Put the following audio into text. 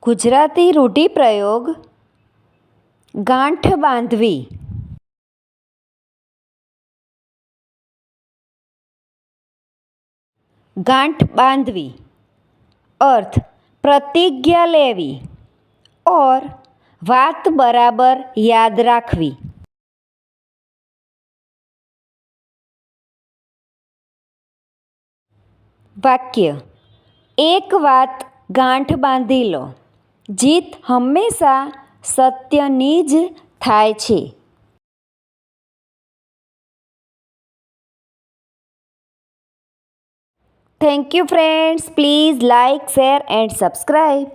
ગુજરાતી રૂઢિપ્રયોગ ગાંઠ બાંધવી. ગાંઠ બાંધવી અર્થ પ્રતિજ્ઞા લેવી ઓર વાત બરાબર યાદ રાખવી. વાક્ય: એક વાત ગાંઠ બાંધી લો, જીત હંમેશા સત્યની જ થાય છે. Thank you friends. Please like, share and subscribe.